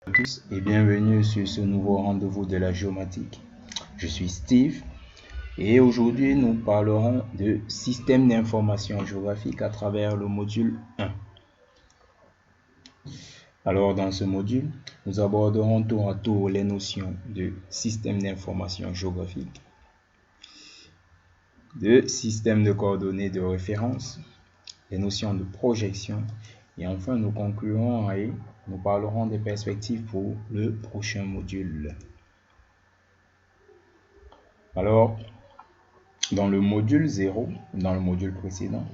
À tous et bienvenue sur ce nouveau rendez-vous de la géomatique. Je suis Steve et aujourd'hui nous parlerons de système d'information géographique à travers le module 1. Alors dans ce module, nous aborderons tour à tour les notions de système d'information géographique, de système de coordonnées de référence, les notions de projection et enfin nous conclurons et nous parlerons des perspectives pour le prochain module. Alors, dans le module 0, dans le module précédent,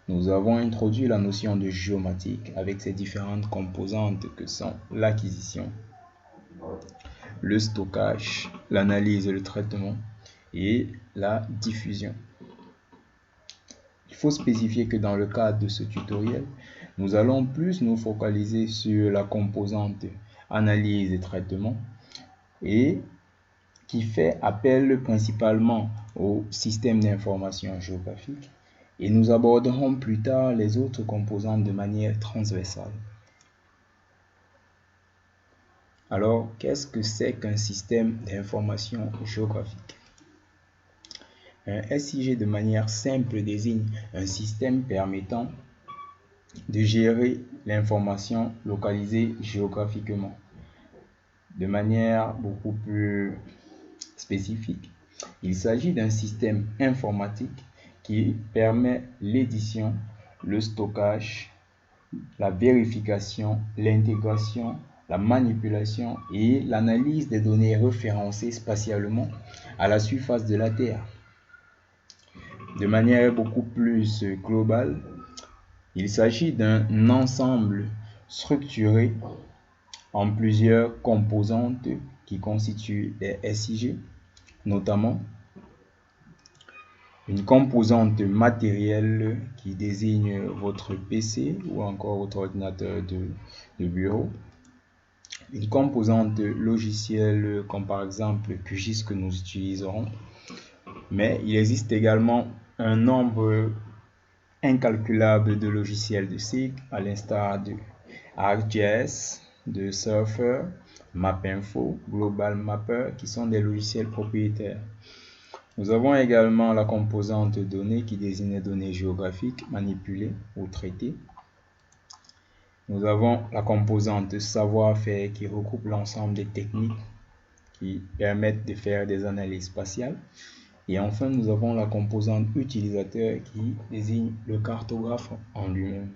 nous avons introduit la notion de géomatique avec ses différentes composantes que sont l'acquisition, le stockage, l'analyse et le traitement et la diffusion. Il faut spécifier que dans le cadre de ce tutoriel, nous allons plus nous focaliser sur la composante analyse et traitement et qui fait appel principalement au système d'information géographique et nous aborderons plus tard les autres composantes de manière transversale. Alors, qu'est-ce que c'est qu'un système d'information géographique? Un SIG de manière simple désigne un système permettant de gérer l'information localisée géographiquement. De manière beaucoup plus spécifique, il s'agit d'un système informatique qui permet l'édition, le stockage, la vérification, l'intégration, la manipulation et l'analyse des données référencées spatialement à la surface de la Terre. De manière beaucoup plus globale, il s'agit d'un ensemble structuré en plusieurs composantes qui constituent des SIG, notamment une composante matérielle qui désigne votre PC ou encore votre ordinateur de bureau, une composante logicielle comme par exemple QGIS que nous utiliserons, mais il existe également un nombre incalculable de logiciels de cycle à l'instar de ArcGIS, de Surfer, MapInfo, Global Mapper qui sont des logiciels propriétaires. Nous avons également la composante données qui désigne les données géographiques manipulées ou traitées. Nous avons la composante savoir-faire qui regroupe l'ensemble des techniques qui permettent de faire des analyses spatiales. Et enfin, nous avons la composante utilisateur qui désigne le cartographe en lui-même.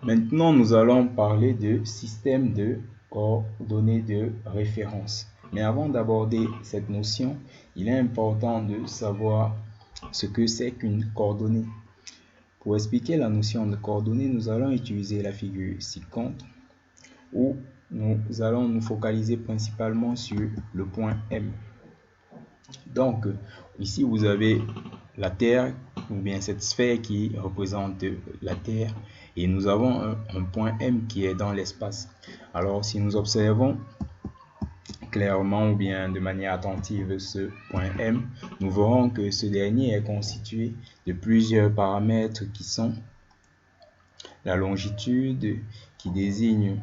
Maintenant, nous allons parler de système de coordonnées de référence. Mais avant d'aborder cette notion, il est important de savoir ce que c'est qu'une coordonnée. Pour expliquer la notion de coordonnée, nous allons utiliser la figure ci-contre où nous allons nous focaliser principalement sur le point M. Donc, ici, vous avez la Terre, ou bien cette sphère qui représente la Terre, et nous avons un point M qui est dans l'espace. Alors, si nous observons clairement ou bien de manière attentive ce point M, nous verrons que ce dernier est constitué de plusieurs paramètres qui sont la longitude, qui désigne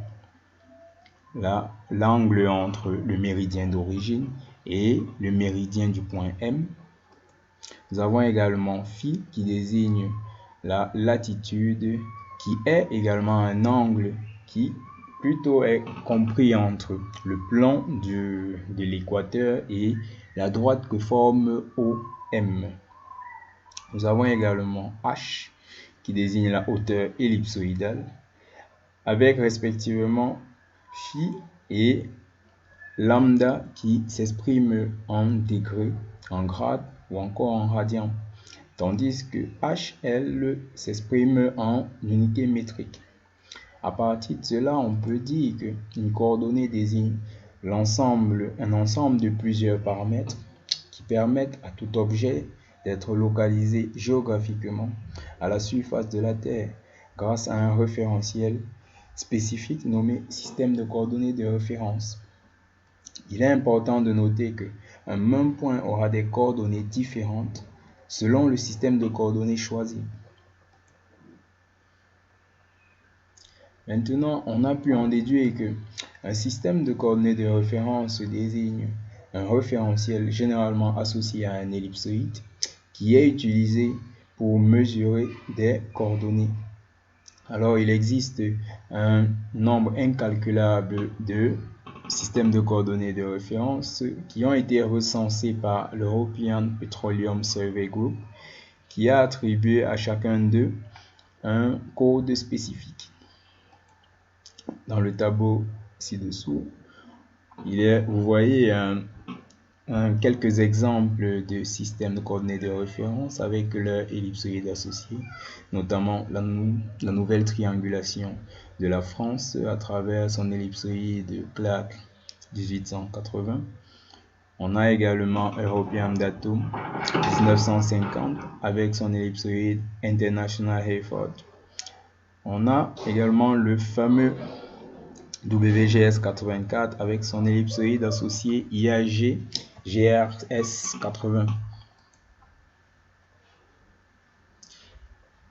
l'angle entre le méridien d'origine et le méridien du point M. Nous avons également phi qui désigne la latitude, qui est également un angle qui plutôt est compris entre le plan de l'équateur et la droite que forme OM. Nous avons également h qui désigne la hauteur ellipsoïdale avec respectivement phi et lambda qui s'exprime en degrés, en grade ou encore en radian, tandis que HL s'exprime en unité métrique. À partir de cela, on peut dire qu'une coordonnée désigne un ensemble de plusieurs paramètres qui permettent à tout objet d'être localisé géographiquement à la surface de la Terre grâce à un référentiel spécifique nommé système de coordonnées de référence. Il est important de noter qu'un même point aura des coordonnées différentes selon le système de coordonnées choisi. Maintenant, on a pu en déduire que un système de coordonnées de référence désigne un référentiel généralement associé à un ellipsoïde qui est utilisé pour mesurer des coordonnées. Alors, il existe un nombre incalculable de systèmes de coordonnées de référence qui ont été recensés par l'European Petroleum Survey Group, qui a attribué à chacun d'eux un code spécifique. Dans le tableau ci-dessous, vous voyez quelques exemples de systèmes de coordonnées de référence avec leur ellipsoïde associé, notamment la nouvelle triangulation de la France à travers son ellipsoïde Clark 1880. On a également European Datum 1950 avec son ellipsoïde International Hayford. On a également le fameux WGS 84 avec son ellipsoïde associé IAG GRS 80.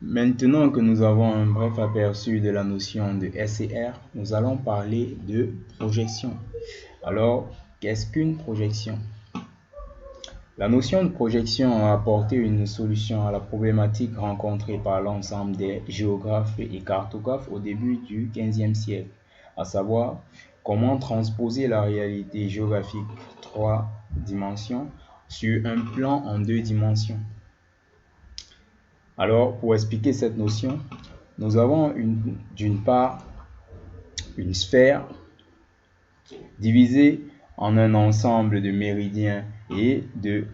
Maintenant que nous avons un bref aperçu de la notion de SCR, nous allons parler de projection. Alors, qu'est-ce qu'une projection? La notion de projection a apporté une solution à la problématique rencontrée par l'ensemble des géographes et cartographes au début du XVe siècle, à savoir comment transposer la réalité géographique 3 dimensions sur un plan en 2 dimensions. Alors, pour expliquer cette notion, nous avons d'une part une sphère divisée en un ensemble de méridiens et de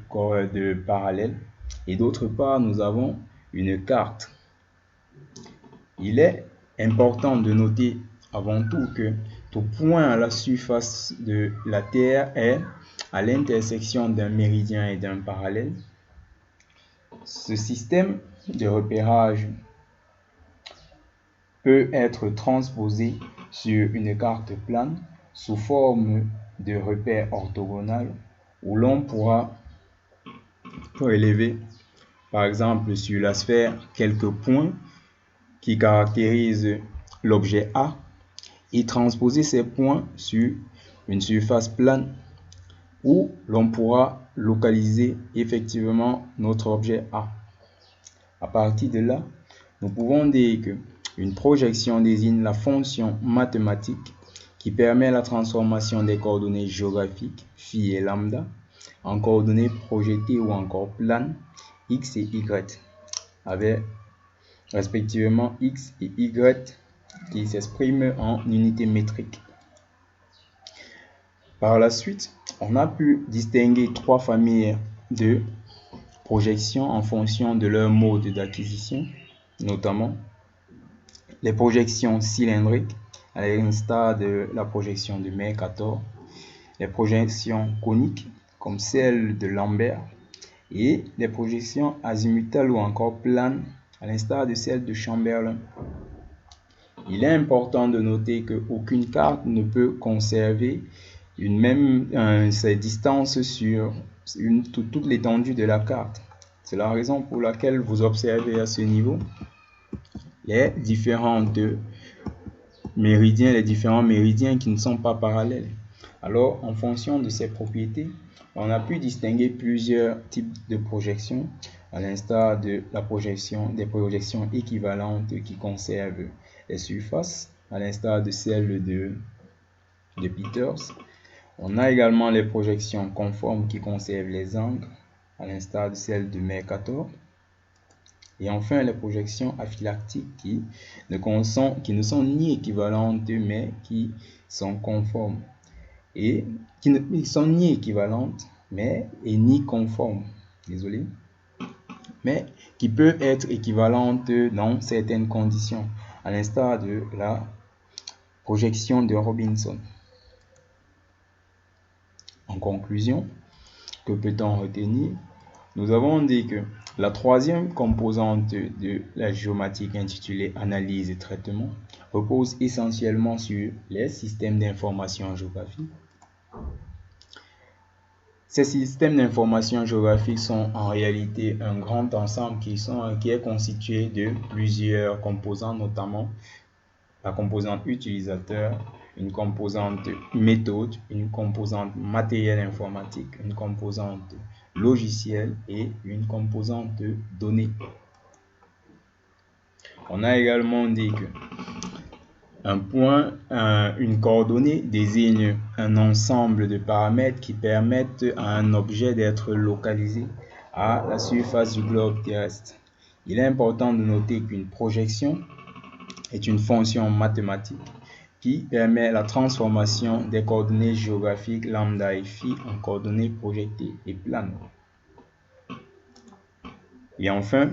parallèles, et d'autre part, nous avons une carte. Il est important de noter avant tout que tout point à la surface de la Terre est à l'intersection d'un méridien et d'un parallèle. Ce système de repérage peut être transposé sur une carte plane sous forme de repères orthogonal où l'on pourra relever par exemple sur la sphère quelques points qui caractérisent l'objet A et transposer ces points sur une surface plane où l'on pourra localiser effectivement notre objet A. À partir de là, nous pouvons dire qu'une projection désigne la fonction mathématique qui permet la transformation des coordonnées géographiques phi et lambda en coordonnées projetées ou encore planes x et y, avec respectivement x et y qui s'expriment en unités métriques. Par la suite, on a pu distinguer 3 familles de projections en fonction de leur mode d'acquisition, notamment les projections cylindriques, à l'instar de la projection de Mercator, les projections coniques, comme celle de Lambert, et les projections azimutales ou encore planes, à l'instar de celle de Chamberlain. Il est important de noter qu'aucune carte ne peut conserver ces distances sur toute l'étendue de la carte. C'est la raison pour laquelle vous observez à ce niveau les différents méridiens qui ne sont pas parallèles. Alors, en fonction de ces propriétés, on a pu distinguer plusieurs types de projections, à l'instar de des projections équivalentes qui conservent les surfaces, à l'instar de celle de Peters. On a également les projections conformes qui conservent les angles, à l'instar de celle de Mercator. Et enfin, les projections aphylactiques qui ne sont ni équivalentes, mais qui sont conformes. Et qui ne sont ni équivalentes, mais ni conformes. Désolé. Mais qui peuvent être équivalentes dans certaines conditions, à l'instar de la projection de Robinson. En conclusion, que peut-on retenir? Nous avons dit que la troisième composante de la géomatique intitulée analyse et traitement repose essentiellement sur les systèmes d'information géographique. Ces systèmes d'information géographique sont en réalité un grand ensemble qui est constitué de plusieurs composants, notamment la composante utilisateur, une composante méthode, une composante matériel informatique, une composante logiciel et une composante données. On a également dit que une coordonnée désigne un ensemble de paramètres qui permettent à un objet d'être localisé à la surface du globe terrestre. Il est important de noter qu'une projection est une fonction mathématique qui permet la transformation des coordonnées géographiques lambda et phi en coordonnées projetées et planes. Et enfin,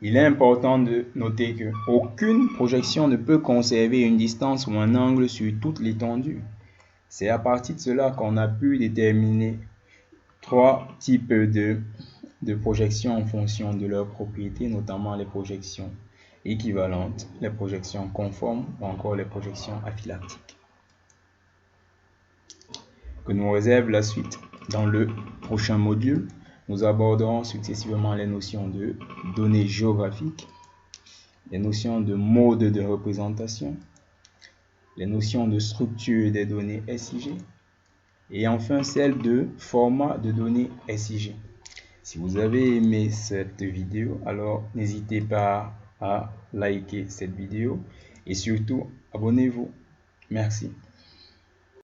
il est important de noter qu'aucune projection ne peut conserver une distance ou un angle sur toute l'étendue. C'est à partir de cela qu'on a pu déterminer trois types de projections en fonction de leurs propriétés, notamment les projections équivalentes, les projections conformes ou encore les projections aphylactiques. Que nous réserve la suite. Dans le prochain module, nous aborderons successivement les notions de données géographiques, les notions de mode de représentation, les notions de structure des données SIG et enfin celle de format de données SIG. Si vous avez aimé cette vidéo, alors n'hésitez pas à liker cette vidéo et surtout abonnez-vous. Merci.